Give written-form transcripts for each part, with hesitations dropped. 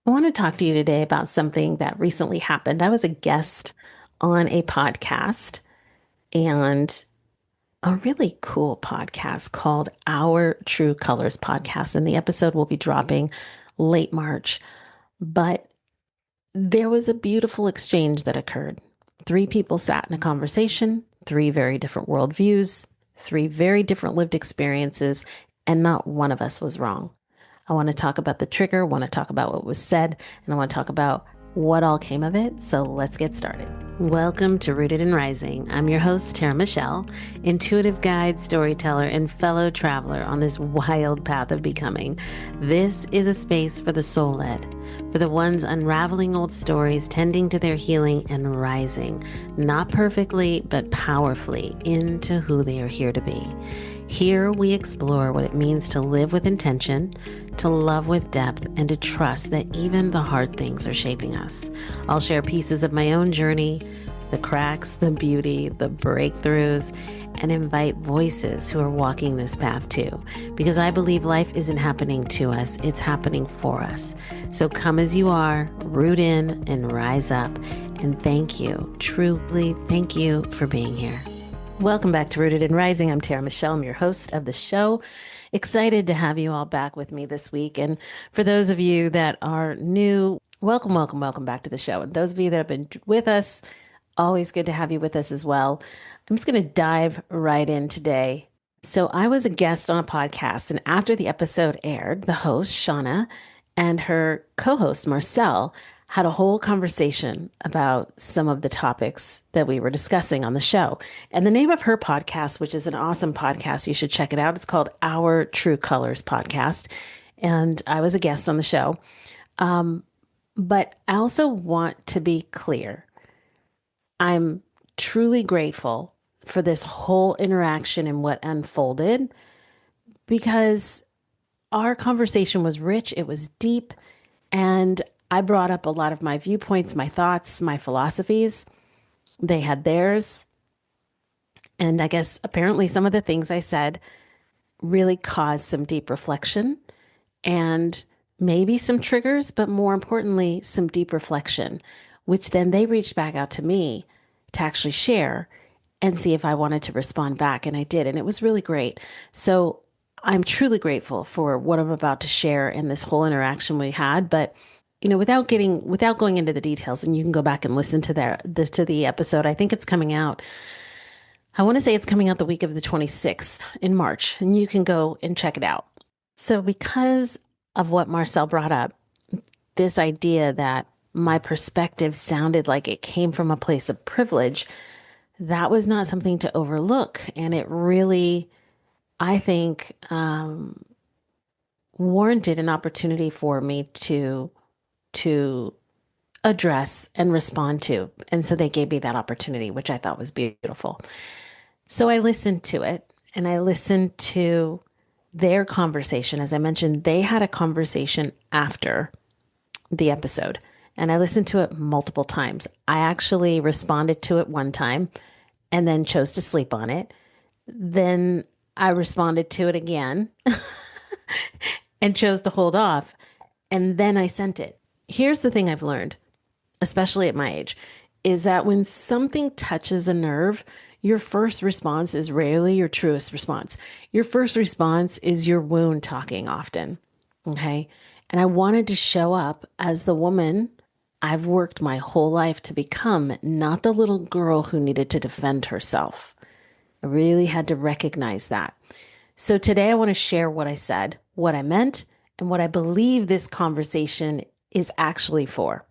I want to talk to you today about something that recently happened. I was a guest on a podcast and a really cool podcast called Our True Colors Podcast. And the episode will be dropping late March. But there was a beautiful exchange that occurred. Three people sat in a conversation, three very different worldviews, three very different lived experiences, and not one of us was wrong. I want to talk about the trigger, want to talk about what was said, and I want to talk about what all came of it. So let's get started. Welcome to Rooted and Rising. I'm your host, Tara Michelle, intuitive guide, storyteller, and fellow traveler on this wild path of becoming. This is a space for the soul-led, for the ones unraveling old stories, tending to their healing and rising, not perfectly, but powerfully into who they are here to be. Here we explore what it means to live with intention, to love with depth, and to trust that even the hard things are shaping us. I'll share pieces of my own journey, the cracks, the beauty, the breakthroughs, and invite voices who are walking this path too. Because I believe life isn't happening to us, it's happening for us. So come as you are, root in and rise up. And thank you, truly thank you for being here. Welcome back to Rooted and Rising. I'm Tara Michelle. I'm your host of the show. Excited to have you all back with me this week. And for those of you that are new, welcome, welcome, welcome back to the show. And those of you that have been with us, always good to have you with us as well. I'm just going to dive right in today. So I was a guest on a podcast, and after the episode aired, the host, Shauna, and her co-host, Marcel, had a whole conversation about some of the topics that we were discussing on the show. And the name of her podcast, which is an awesome podcast, you should check it out. It's called Our True Colors Podcast. And I was a guest on the show. But I also want to be clear. I'm truly grateful for this whole interaction and what unfolded, because our conversation was rich, it was deep, and I brought up a lot of my viewpoints, my thoughts, my philosophies. They had theirs. And I guess apparently some of the things I said really caused some deep reflection and maybe some triggers, but more importantly, some deep reflection, which then they reached back out to me to actually share and see if I wanted to respond back. And I did. And it was really great. So I'm truly grateful for what I'm about to share in this whole interaction we had. But without going into the details, and you can go back and listen to the episode. I think it's coming out. I want to say it's coming out the week of the 26th in March, and you can go and check it out. So because of what Marcel brought up, this idea that my perspective sounded like it came from a place of privilege, that was not something to overlook. And it really, I think, warranted an opportunity for me to address and respond to. And so they gave me that opportunity, which I thought was beautiful. So I listened to it, and I listened to their conversation. As I mentioned, they had a conversation after the episode, and I listened to it multiple times. I actually responded to it one time and then chose to sleep on it. Then I responded to it again and chose to hold off. And then I sent it. Here's the thing I've learned, especially at my age, is that when something touches a nerve, your first response is rarely your truest response. Your first response is your wound talking often. Okay. And I wanted to show up as the woman I've worked my whole life to become, not the little girl who needed to defend herself. I really had to recognize that. So today I want to share what I said, what I meant, and what I believe this conversation is actually for.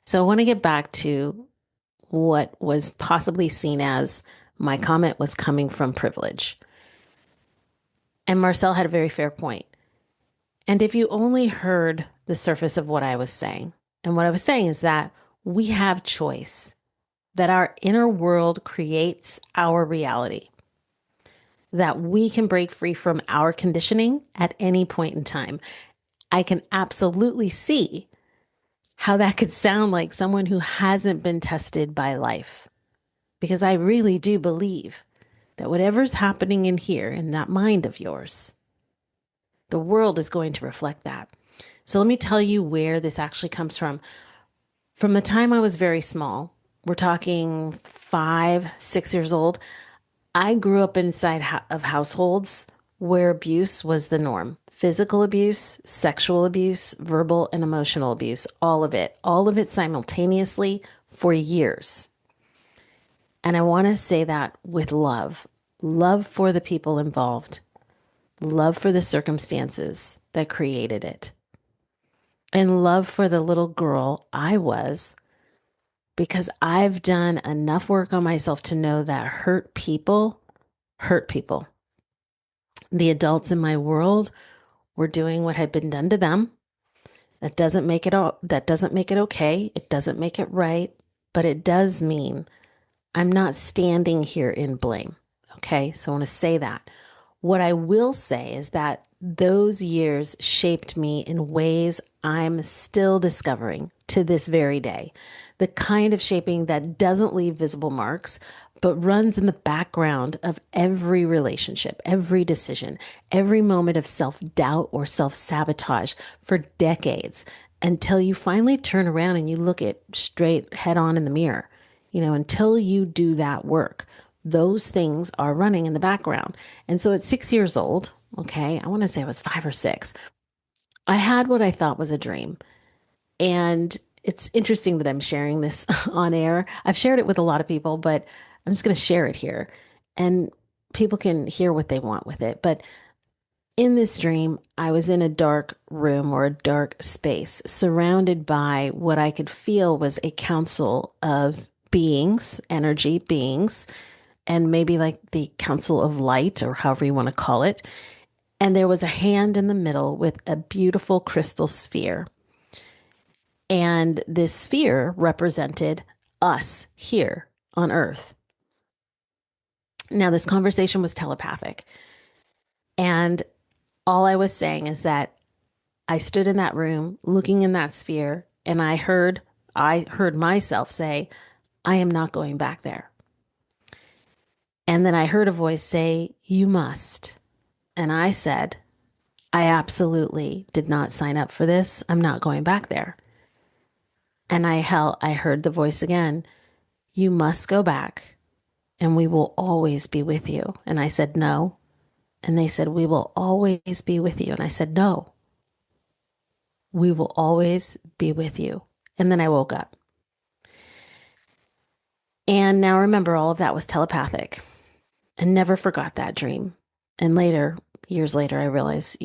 So I want to get back to what was possibly seen as my comment was coming from privilege. And Marcel had a very fair point. And if you only heard the surface of what I was saying, and what I was saying is that we have choice, that our inner world creates our reality, that we can break free from our conditioning at any point in time. I can absolutely see how that could sound like someone who hasn't been tested by life. Because I really do believe that whatever's happening in here, in that mind of yours, the world is going to reflect that. So let me tell you where this actually comes from. From the time I was very small, we're talking 5, 6 years old, I grew up inside of households where abuse was the norm. Physical abuse, sexual abuse, verbal and emotional abuse, all of it simultaneously for years. And I want to say that with love, love for the people involved, love for the circumstances that created it, and love for the little girl I was, because I've done enough work on myself to know that hurt people hurt people. The adults in my world were doing what had been done to them. That doesn't make it okay. It doesn't make it right, but it does mean I'm not standing here in blame. Okay? So I want to say that. What I will say is that those years shaped me in ways I'm still discovering to this very day. The kind of shaping that doesn't leave visible marks, but runs in the background of every relationship, every decision, every moment of self doubt or self sabotage for decades until you finally turn around and you look it straight head on in the mirror. Until you do that work, those things are running in the background. And so at 6 years old, okay, I want to say I was 5 or 6, I had what I thought was a dream. And it's interesting that I'm sharing this on air. I've shared it with a lot of people, but I'm just going to share it here. And people can hear what they want with it. But in this dream, I was in a dark room or a dark space surrounded by what I could feel was a council of beings, energy beings, and maybe like the council of light or however you want to call it. And there was a hand in the middle with a beautiful crystal sphere. And this sphere represented us here on Earth. Now, this conversation was telepathic. And all I was saying is that I stood in that room looking in that sphere and I heard myself say, I am not going back there. And then I heard a voice say, you must. And I said, I absolutely did not sign up for this. I'm not going back there. And I heard the voice again, you must go back and we will always be with you. And I said, no. And they said, we will always be with you. And I said, no, we will always be with you. And then I woke up. And now remember, all of that was telepathic and never forgot that dream. And later, years later, I realized,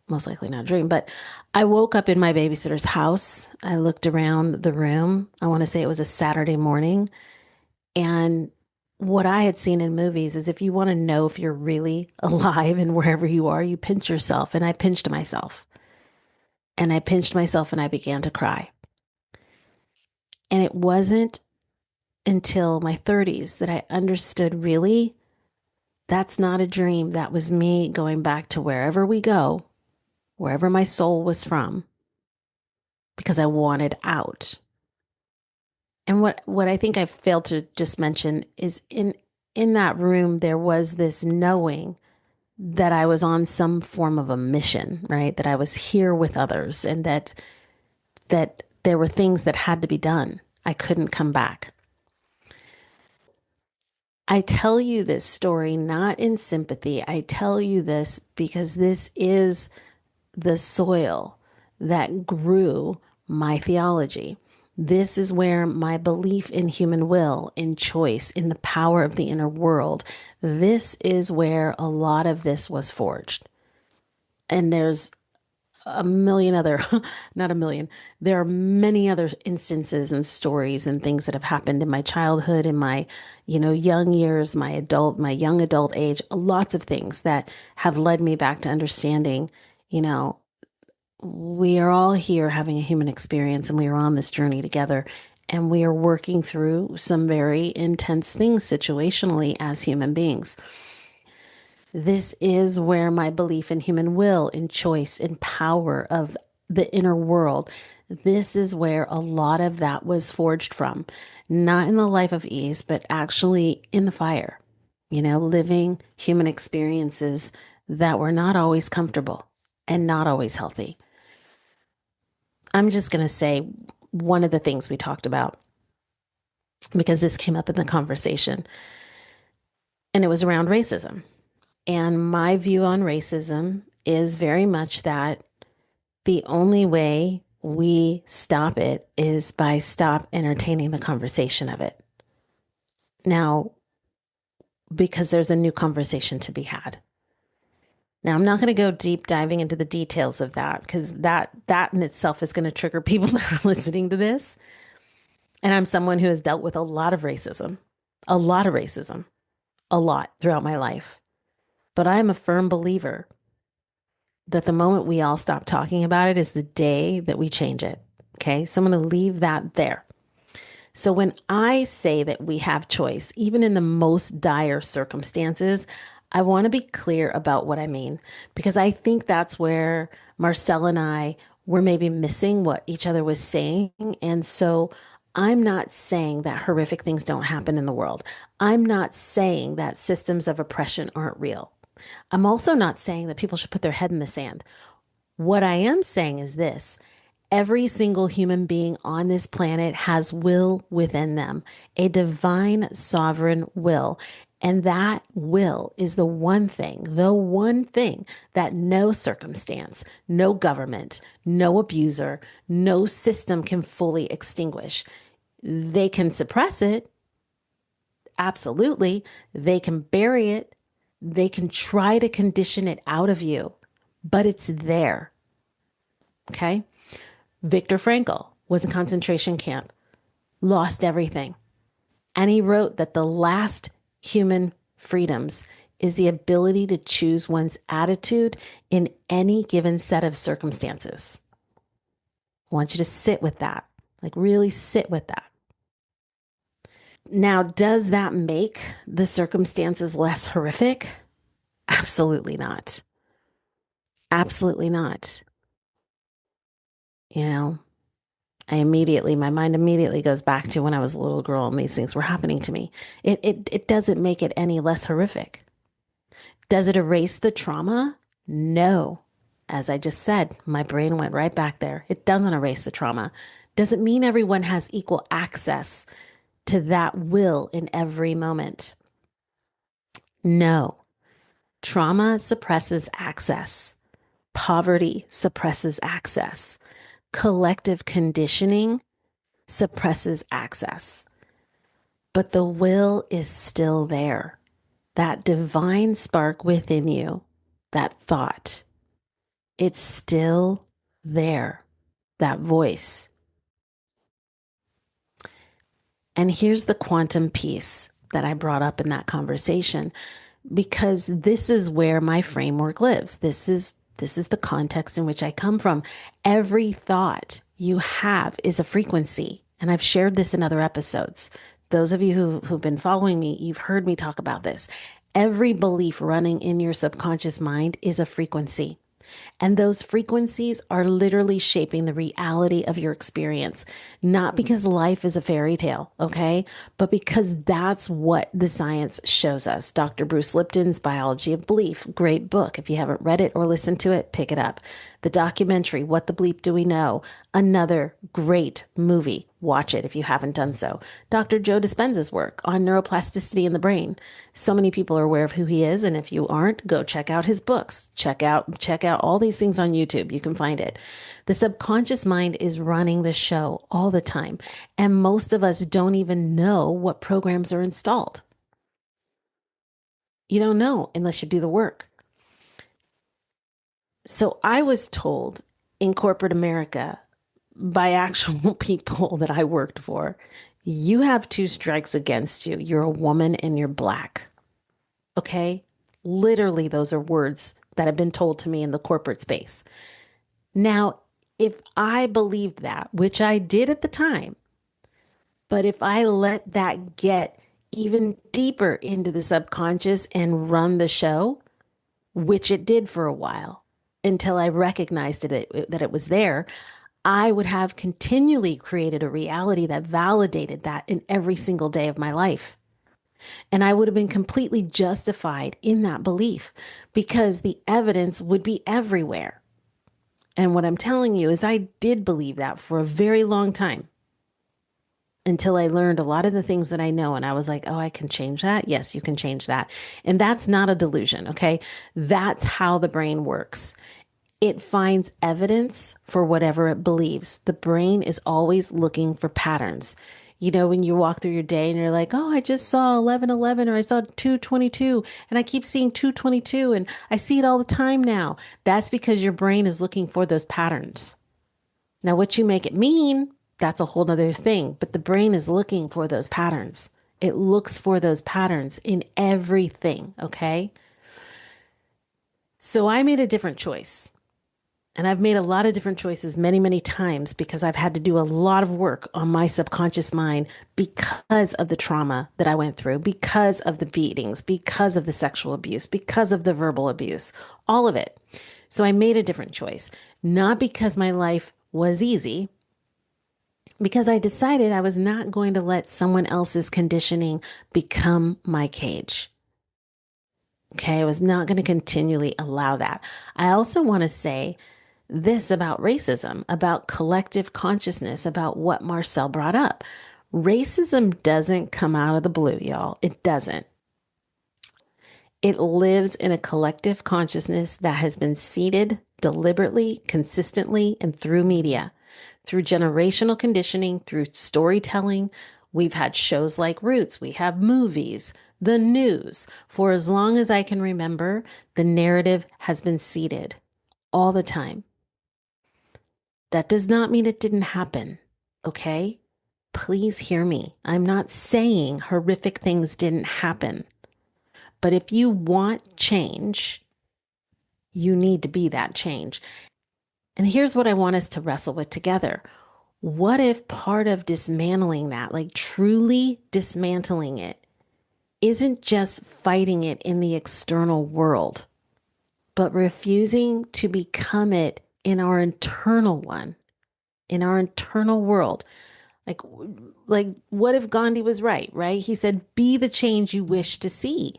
most likely not a dream, but I woke up in my babysitter's house. I looked around the room. I want to say it was a Saturday morning. And what I had seen in movies is if you want to know if you're really alive and wherever you are, you pinch yourself. And I pinched myself. And I pinched myself and I began to cry. And it wasn't until my 30s that I understood really that's not a dream. That was me going back to wherever we go, wherever my soul was from, because I wanted out. And what I think I failed to just mention is in that room there was this knowing that I was on some form of a mission, right? That I was here with others and that there were things that had to be done. I couldn't come back. I tell you this story not in sympathy. I tell you this because this is the soil that grew my theology. This is where my belief in human will, in choice, in the power of the inner world, this is where a lot of this was forged. And there's a million other, not a million, there are many other instances and stories and things that have happened in my childhood, in my, young years, my young adult age, lots of things that have led me back to understanding, we are all here having a human experience and we are on this journey together and we are working through some very intense things situationally as human beings. This is where my belief in human will, in choice, in power of the inner world, this is where a lot of that was forged from. Not in the life of ease, but actually in the fire, living human experiences that were not always comfortable and not always healthy. I'm just going to say one of the things we talked about because this came up in the conversation, and it was around racism. And my view on racism is very much that the only way we stop it is by stop entertaining the conversation of it. Now, because there's a new conversation to be had. Now, I'm not going to go deep diving into the details of that because that in itself is going to trigger people that are listening to this. And I'm someone who has dealt with a lot of racism, a lot of racism, a lot throughout my life. But I am a firm believer that the moment we all stop talking about it is the day that we change it. Okay. So I'm going to leave that there. So when I say that we have choice, even in the most dire circumstances, I want to be clear about what I mean, because I think that's where Marcel and I were maybe missing what each other was saying. And so I'm not saying that horrific things don't happen in the world. I'm not saying that systems of oppression aren't real. I'm also not saying that people should put their head in the sand. What I am saying is this: every single human being on this planet has will within them, a divine sovereign will. And that will is the one thing that no circumstance, no government, no abuser, no system can fully extinguish. They can suppress it. Absolutely. They can bury it. They can try to condition it out of you, but it's there. Okay. Viktor Frankl was in concentration camp, lost everything. And he wrote that the last human freedoms is the ability to choose one's attitude in any given set of circumstances. I want you to sit with that, like really sit with that. Now, does that make the circumstances less horrific? Absolutely not. Absolutely not. You know, my mind immediately goes back to when I was a little girl and these things were happening to me. It doesn't make it any less horrific. Does it erase the trauma? No. As I just said, my brain went right back there. It doesn't erase the trauma. Does it mean everyone has equal access to that will in every moment? No. Trauma suppresses access. Poverty suppresses access. Collective conditioning suppresses access. But the will is still there. That divine spark within you, that thought, it's still there, that voice. And here's the quantum piece that I brought up in that conversation, because this is where my framework lives. This is the context in which I come from. Every thought you have is a frequency. And I've shared this in other episodes. Those of you who've been following me, you've heard me talk about this. Every belief running in your subconscious mind is a frequency. And those frequencies are literally shaping the reality of your experience, not because life is a fairy tale, okay? But because that's what the science shows us. Dr. Bruce Lipton's Biology of Belief, great book. If you haven't read it or listened to it, pick it up. The documentary, What the Bleep Do We Know? Another great movie. Watch it if you haven't done so. Dr. Joe Dispenza's work on neuroplasticity in the brain. So many people are aware of who he is, and if you aren't, go check out his books. Check out all these things on YouTube. You can find it. The subconscious mind is running the show all the time, and most of us don't even know what programs are installed. You don't know unless you do the work. So I was told in corporate America by actual people that I worked for, you have two strikes against you. You're a woman and you're Black. Okay? Literally, those are words that have been told to me in the corporate space. Now, if I believed that, which I did at the time, but if I let that get even deeper into the subconscious and run the show, which it did for a while until I recognized that it was there, I would have continually created a reality that validated that in every single day of my life. And I would have been completely justified in that belief because the evidence would be everywhere. And what I'm telling you is I did believe that for a very long time until I learned a lot of the things that I know. And I was like, oh, I can change that. Yes, you can change that. And that's not a delusion. Okay. That's how the brain works. It finds evidence for whatever it believes. The brain is always looking for patterns. You know, when you walk through your day and you're like, oh, I just saw 11:11 or I saw 2:22 and I keep seeing 2:22 and I see it all the time now. That's because your brain is looking for those patterns. Now, what you make it mean, that's a whole other thing, but the brain is looking for those patterns. It looks for those patterns in everything. Okay. So I made a different choice. And I've made a lot of different choices many, many times because I've had to do a lot of work on my subconscious mind because of the trauma that I went through, because of the beatings, because of the sexual abuse, because of the verbal abuse, all of it. So I made a different choice, not because my life was easy, because I decided I was not going to let someone else's conditioning become my cage. Okay, I was not going to continually allow that. I also want to say this about racism, about collective consciousness, about what Marcel brought up. Racism doesn't come out of the blue, y'all. It doesn't. It lives in a collective consciousness that has been seeded deliberately, consistently, and through media, through generational conditioning, through storytelling. We've had shows like Roots, we have movies, the news. For as long as I can remember, the narrative has been seeded all the time. That does not mean it didn't happen. Okay? Please hear me. I'm not saying horrific things didn't happen. But if you want change, you need to be that change. And here's what I want us to wrestle with together. What if part of dismantling that, like truly dismantling it, isn't just fighting it in the external world, but refusing to become it in our internal one, in our internal world? Like, like what if Gandhi was right, right? He said, be the change you wish to see.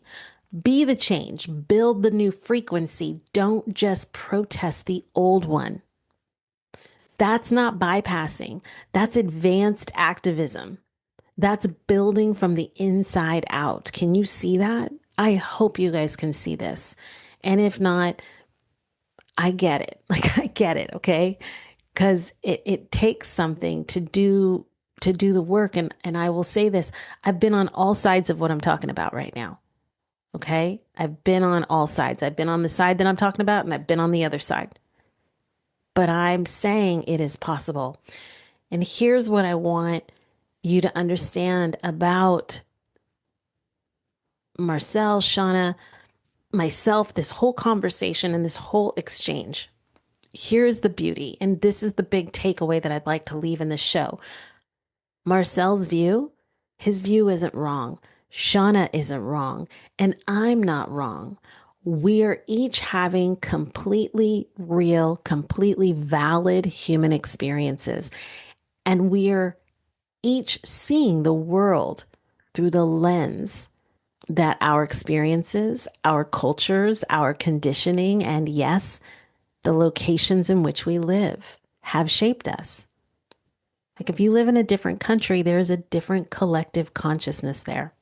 Be the change, build the new frequency. Don't just protest the old one. That's not bypassing. That's advanced activism. That's building from the inside out. Can you see that? I hope you guys can see this. And if not, I get it. Like I get it, okay? Because it takes something to do the work. And I will say this, I've been on all sides of what I'm talking about right now. Okay. I've been on all sides. I've been on the side that I'm talking about, and I've been on the other side. But I'm saying it is possible. And here's what I want you to understand about Marcel, Shauna, myself, this whole conversation and this whole exchange. Here's the beauty. And this is the big takeaway that I'd like to leave in this show. Marcel's view, his view isn't wrong. Shauna isn't wrong. And I'm not wrong. We are each having completely real, completely valid human experiences. And we are each seeing the world through the lens that our experiences, our cultures, our conditioning, and yes, the locations in which we live have shaped us. Like if you live in a different country, there is a different collective consciousness there,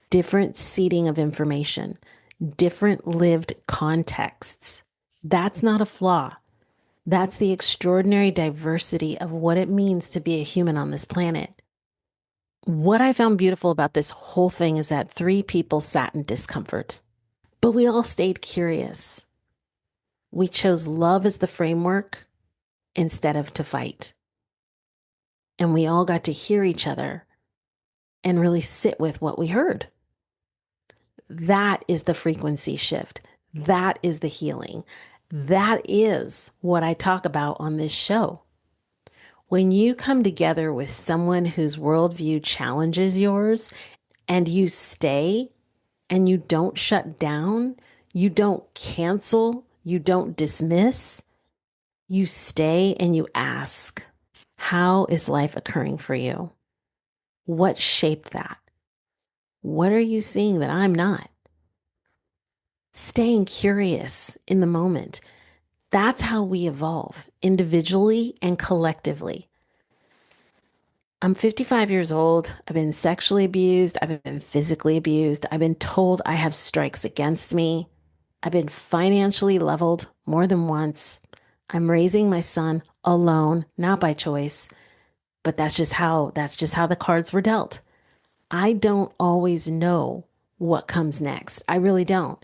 different seeding of information, different lived contexts. That's not a flaw. That's the extraordinary diversity of what it means to be a human on this planet. What I found beautiful about this whole thing is that three people sat in discomfort, but we all stayed curious. We chose love as the framework instead of to fight. And we all got to hear each other and really sit with what we heard. That is the frequency shift. That is the healing. That is what I talk about on this show. When you come together with someone whose worldview challenges yours and you stay and you don't shut down, you don't cancel, you don't dismiss, you stay and you ask, how is life occurring for you? What shaped that? What are you seeing that I'm not? Staying curious in the moment. That's how we evolve individually and collectively. I'm 55 years old. I've been sexually abused. I've been physically abused. I've been told I have strikes against me. I've been financially leveled more than once. I'm raising my son alone, not by choice, but that's just how the cards were dealt. I don't always know what comes next. I really don't.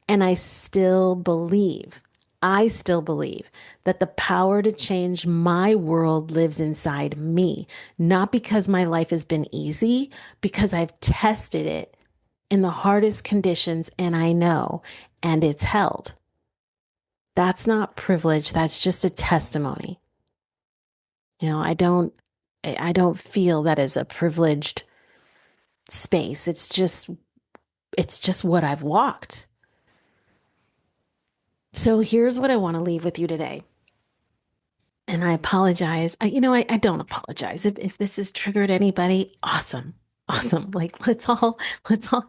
And I still believe that the power to change my world lives inside me, not because my life has been easy, because I've tested it in the hardest conditions and I know, and it's held. That's not privilege. That's just a testimony. I don't feel that is a privileged space. It's just what I've walked. So here's what I want to leave with you today. And I apologize. I don't apologize. If this has triggered anybody, awesome. Awesome. Like let's all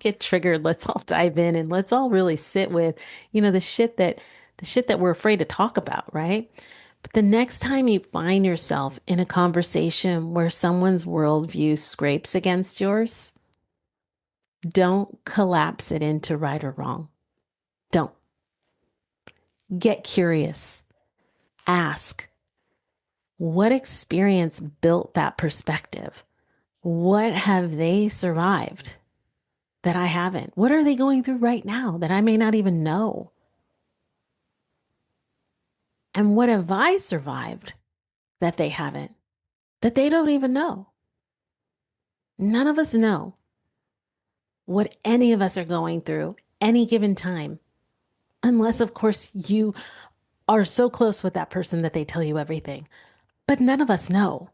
get triggered. Let's all dive in and let's all really sit with, the shit that we're afraid to talk about, right? But the next time you find yourself in a conversation where someone's worldview scrapes against yours, don't collapse it into right or wrong. Don't. Get curious. Ask, what experience built that perspective? What have they survived that I haven't? What are they going through right now that I may not even know? And what have I survived that they haven't, that they don't even know? None of us know what any of us are going through any given time, unless, of course, you are so close with that person that they tell you everything. But none of us know.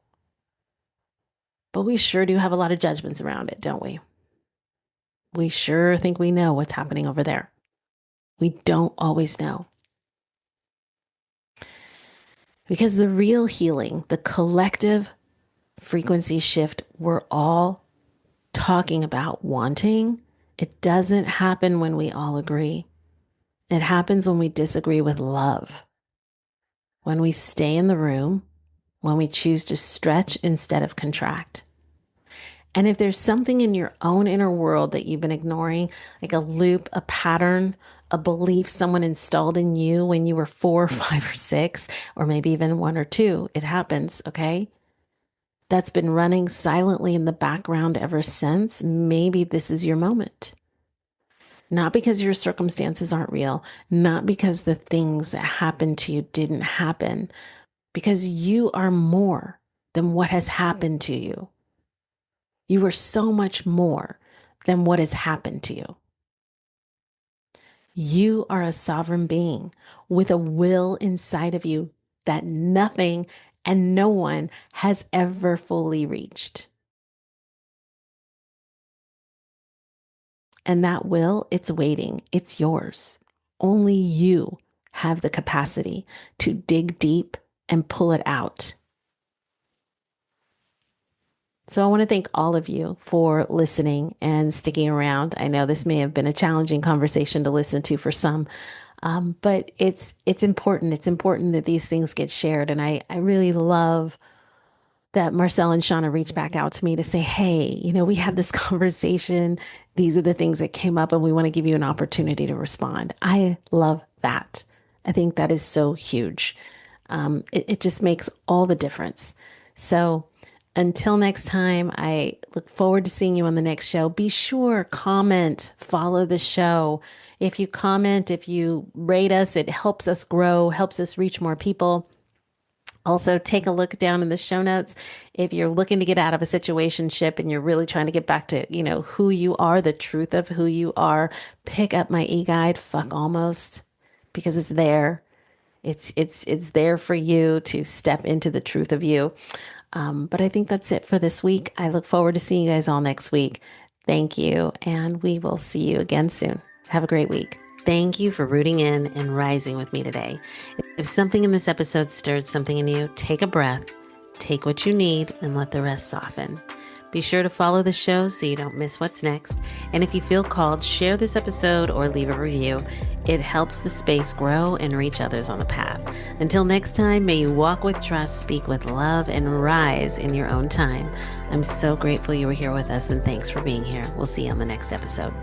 But we sure do have a lot of judgments around it, don't we? We sure think we know what's happening over there. We don't always know. Because the real healing, the collective frequency shift we're all talking about wanting, it doesn't happen when we all agree. It happens when we disagree with love, when we stay in the room, when we choose to stretch instead of contract. And if there's something in your own inner world that you've been ignoring, like a loop, a pattern, a belief someone installed in you when you were 4, 5, or 6, or maybe even 1 or 2, it happens, okay? That's been running silently in the background ever since, maybe this is your moment. Not because your circumstances aren't real, not because the things that happened to you didn't happen, because you are more than what has happened to you. You are so much more than what has happened to you. You are a sovereign being with a will inside of you that nothing and no one has ever fully reached. And that will, it's waiting. It's yours. Only you have the capacity to dig deep and pull it out. So I want to thank all of you for listening and sticking around. I know this may have been a challenging conversation to listen to for some, but it's important. It's important that these things get shared. And I really love that Marcel and Shauna reached back out to me to say, hey, we had this conversation. These are the things that came up, and we want to give you an opportunity to respond. I love that. I think that is so huge. It just makes all the difference. So until next time, I look forward to seeing you on the next show. Be sure, comment, follow the show. If you comment, if you rate us, it helps us grow, helps us reach more people. Also, take a look down in the show notes. If you're looking to get out of a situationship and you're really trying to get back to, who you are, the truth of who you are, pick up my e-guide, Fuck Almost, because it's there. It's there for you to step into the truth of you. But I think that's it for this week. I look forward to seeing you guys all next week. Thank you, and we will see you again soon. Have a great week. Thank you for rooting in and rising with me today. If something in this episode stirred something in you, take a breath, take what you need, and let the rest soften. Be sure to follow the show so you don't miss what's next. And if you feel called, share this episode or leave a review. It helps the space grow and reach others on the path. Until next time, may you walk with trust, speak with love, and rise in your own time. I'm so grateful you were here with us, and thanks for being here. We'll see you on the next episode.